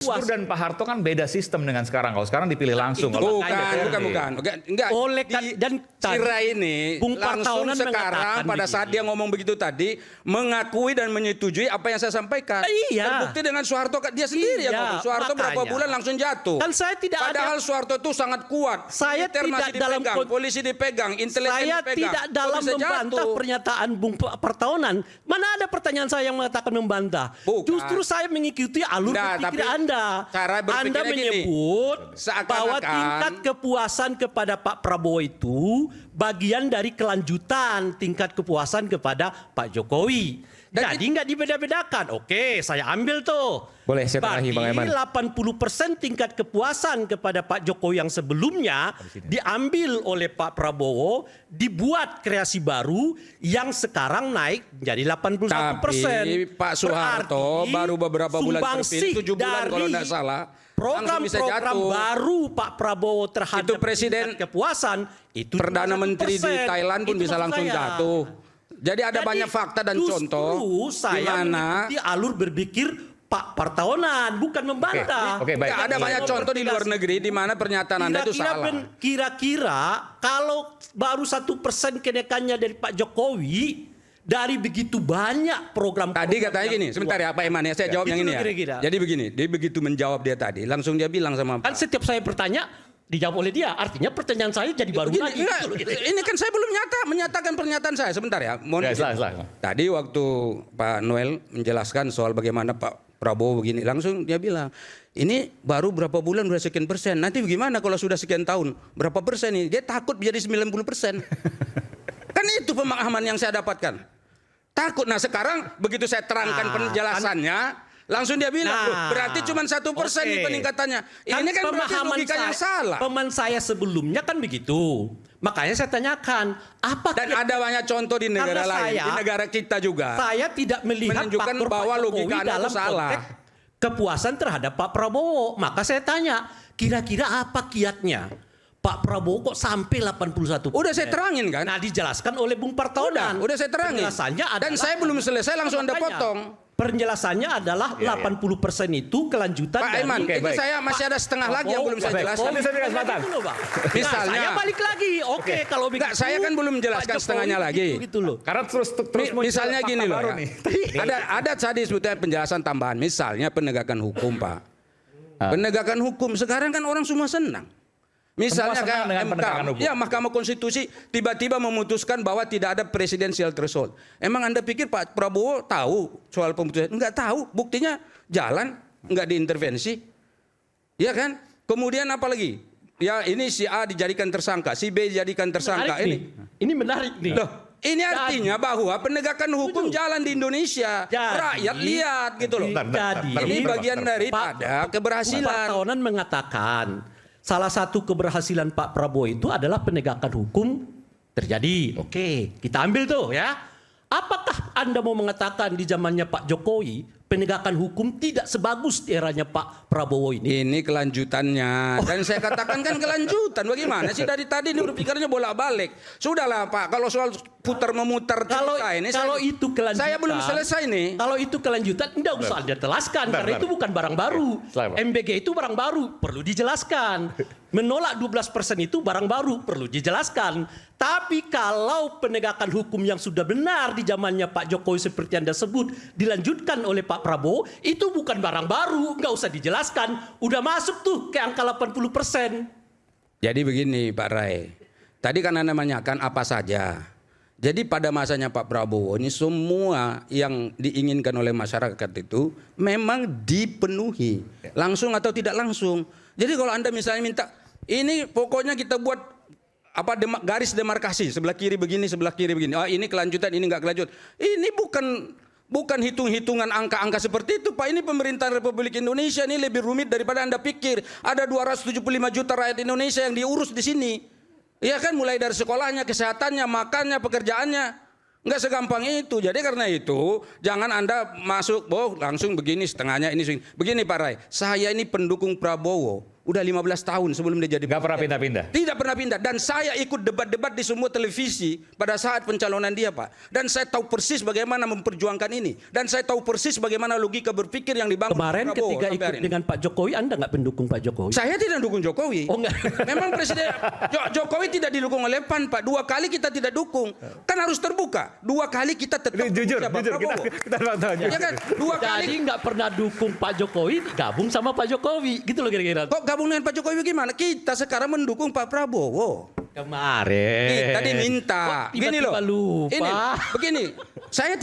Gus Dur dan Pak Harto kan beda sistem dengan sekarang. Kalau sekarang dipilih langsung. Bukan. Enggak. Oleh dan Cira ini Bung langsung Partaunan sekarang pada saat dia ngomong begitu tadi mengakui dan menyetujui apa yang saya sampaikan. Iya. Terbukti dengan Soeharto dia sendiri yang ngomong. Soeharto berapa bulan langsung jatuh. Kan saya tidak Padahal Soeharto itu sangat kuat. Saya Militer tidak masih dalam dipegang, polisi dipegang, intelijen saya dipegang. tidak dalam membantah pernyataan Bung Partaunan. Mana ada pertanyaan saya yang mengatakan membantah? Bukan. Justru saya mengikuti alur berpikir Anda. Anda menyebut bahwa tingkat kepuasan kepada Pak Prabowo itu bagian dari kelanjutan tingkat kepuasan kepada Pak Jokowi. Jadi nggak dibeda-bedakan. Oke, saya ambil tuh. Boleh saya terakhir Bang Eman. 80% tingkat kepuasan kepada Pak Jokowi yang sebelumnya diambil oleh Pak Prabowo, dibuat kreasi baru yang sekarang naik jadi 81%. Tapi Pak Soeharto baru beberapa bulan terpilih, 7 bulan kalau tidak salah. Program-program baru Pak Prabowo terhadap itu presiden kepuasan itu Perdana Menteri di Thailand pun bisa langsung jatuh. Jadi ada banyak fakta dan contoh di mana alur berpikir Pak Partaunan, bukan membantah. Oke, baik. Ada banyak contoh di luar negeri di mana pernyataan Anda itu salah. Kira-kira kalau baru 1% kenaikannya dari Pak Jokowi dari begitu banyak program. Tadi katanya gini, sebentar ya Pak Eman ya, saya jawab yang ini ya. Jadi begini, dia begitu menjawab dia tadi, langsung dia bilang sama Kan setiap saya bertanya dijawab oleh dia, artinya pertanyaan saya jadi baru lagi. Ini kan saya belum menyatakan pernyataan saya. Sebentar ya. Tadi waktu Pak Noel menjelaskan soal bagaimana Pak Prabowo begini, langsung dia bilang, ini baru berapa bulan udah sekian persen. Nanti bagaimana kalau sudah sekian tahun? Berapa persen ini? Dia takut menjadi 90%. Kan itu pemahaman yang saya dapatkan. Takut. Nah sekarang begitu saya terangkan penjelasannya, langsung dia bilang, berarti cuma 1% nih peningkatannya. Ini kan berarti logika yang salah. Pemahaman saya sebelumnya kan begitu. Makanya saya tanyakan, apa? Dan ada banyak contoh di negara lain, di negara kita juga. Saya tidak melihat menunjukkan bahwa logika Anda itu salah. Kepuasan terhadap Pak Prabowo. Maka saya tanya, kira-kira apa kiatnya? Pak Prabowo kok sampai 81%? Udah saya terangin kan? Nah dijelaskan oleh Bung Partaunan. Udah saya terangin. Dan saya belum selesai langsung Anda potong. Penjelasannya adalah 80% itu kelanjutan Pak Eman, itu saya masih ada setengah lagi yang belum saya jelaskan. Misalnya, saya balik lagi. Oke, kalau begitu. Saya kan belum menjelaskan setengahnya lagi. Gitu loh. Karena terus misalnya gini loh. Ada tadi sebetulnya penjelasan tambahan. Misalnya penegakan hukum, Pak. Penegakan hukum sekarang kan orang semua senang. Misalnya kayak MK, ya Mahkamah Konstitusi tiba-tiba memutuskan bahwa tidak ada presidensial threshold. Emang Anda pikir Pak Prabowo tahu soal pemutusan? Enggak tahu. Buktinya jalan, enggak diintervensi. Ya kan? Kemudian apa lagi? Ya ini si A dijadikan tersangka, si B dijadikan tersangka. Ini menarik nih. Loh, ini artinya bahwa penegakan hukum jalan di Indonesia. Rakyat lihat gitu loh. Ini bagian daripada keberhasilan. Pak Partaunan mengatakan salah satu keberhasilan Pak Prabowo itu adalah penegakan hukum terjadi. Oke, kita ambil tuh ya. Apakah Anda mau mengatakan di zamannya Pak Jokowi penegakan hukum tidak sebagus di eranya Pak Prabowo ini? Ini kelanjutannya. Dan saya katakan kan kelanjutan. Bagaimana sih dari tadi ini berpikirnya bolak-balik. Sudahlah Pak, kalau soal putar-memutar cerita ini. Kalau itu kelanjutan. Saya belum selesai nih. Kalau itu kelanjutan, tidak usah Anda jelaskan. Karena itu bukan barang baru. MBG itu barang baru, perlu dijelaskan. Menolak 12% itu barang baru, perlu dijelaskan. Tapi kalau penegakan hukum yang sudah benar di zamannya Pak Jokowi seperti Anda sebut, dilanjutkan oleh Pak Prabowo, itu bukan barang baru, nggak usah dijelaskan. Udah masuk tuh ke angka 80%. Jadi begini Pak Rai, tadi kan Anda menanyakan apa saja. Jadi pada masanya Pak Prabowo ini semua yang diinginkan oleh masyarakat itu memang dipenuhi. Langsung atau tidak langsung. Jadi kalau Anda misalnya minta, ini pokoknya kita buat garis demarkasi, sebelah kiri begini, sebelah kiri begini. Oh ini kelanjutan, ini enggak kelanjut. Ini bukan hitung-hitungan angka-angka seperti itu Pak. Ini pemerintahan Republik Indonesia ini lebih rumit daripada Anda pikir. Ada 275 juta rakyat Indonesia yang diurus di sini. Iya kan, mulai dari sekolahnya, kesehatannya, makannya, pekerjaannya. Enggak segampang itu. Jadi karena itu jangan Anda masuk langsung begini setengahnya ini. Begini Pak Rai, saya ini pendukung Prabowo. udah 15 tahun sebelum dia jadi Nggak pernah presiden. pindah-pindah. Tidak pernah pindah. Dan saya ikut debat-debat di semua televisi pada saat pencalonan dia, Pak. Dan saya tahu persis bagaimana memperjuangkan ini. Dan saya tahu persis bagaimana logika berpikir yang dibangun Kemarin Pak Prabowo ketika sampai ikut hari ini. dengan Pak Jokowi, Anda nggak mendukung Pak Jokowi? Saya tidak dukung Jokowi. Oh, enggak. Memang Presiden Jokowi tidak didukung oleh PAN, Pak. 2 kali kita tidak dukung. Kan harus terbuka. 2 kali kita tetap Ini jujur, Pak jujur Prabowo. kita tahu. Ya kan? 2 kali. Jadi nggak pernah dukung Pak Jokowi, gabung sama Pak Jokowi, gitu loh kira-kira. Kok gabung dengan Pak Jokowi gimana? Kita sekarang mendukung Pak Prabowo. Kemarin. Kita diminta. Kok tiba-tiba lupa? Ini, begini. Saya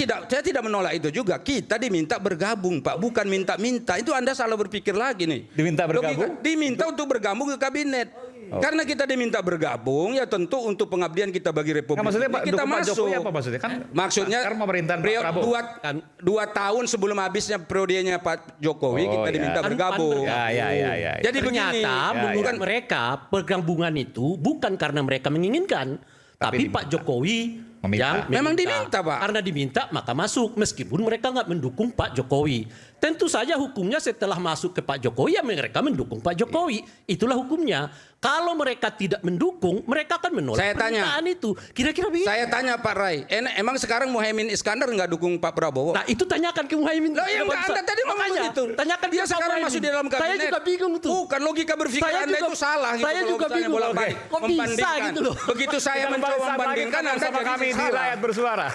tidak menolak itu juga. Kita diminta bergabung, Pak. Bukan minta-minta. Itu Anda salah berpikir lagi nih. Diminta bergabung? Diminta untuk bergabung ke kabinet. Karena kita diminta bergabung, ya tentu untuk pengabdian kita bagi Republik. Nah, maksudnya Pak, kita dukung Pak masuk. Jokowi apa maksudnya? Kan Maksudnya sekarang pemerintahan Pak Prabowo. 2 tahun sebelum habisnya periodenya Pak Jokowi, Oh, kita ya. diminta bergabung. Ya. Jadi begini. Ternyata menurut mereka pergabungan itu bukan karena mereka menginginkan, tapi Pak Jokowi Meminta. yang Memang diminta, Pak. Karena diminta maka masuk, meskipun mereka nggak mendukung Pak Jokowi. Tentu saja hukumnya setelah masuk ke Pak Jokowi ya mereka mendukung Pak Jokowi. Itulah hukumnya. Kalau mereka tidak mendukung, mereka akan menolak Saya tanya. permintaan itu. Kira-kira begitu. Saya tanya Pak Rai, emang sekarang Muhaimin Iskandar nggak dukung Pak Prabowo? Nah itu tanyakan ke Muhaimin. Lah ya enggak, Anda tadi ngomong Makanya, begitu. Tanyakan Dia ke Pak sekarang Muhaimin. masuk di dalam kabinet. Saya juga bingung tuh. Bukan logika berpikir Saya Anda juga- itu salah gitu. saya kalau juga misalnya bingung. bolak-balik Kok bisa membandingkan. gitu loh. Begitu saya Kita mencoba bahas lagi membandingkan Anda bersama jadi kami di salah. Rakyat Bersuara.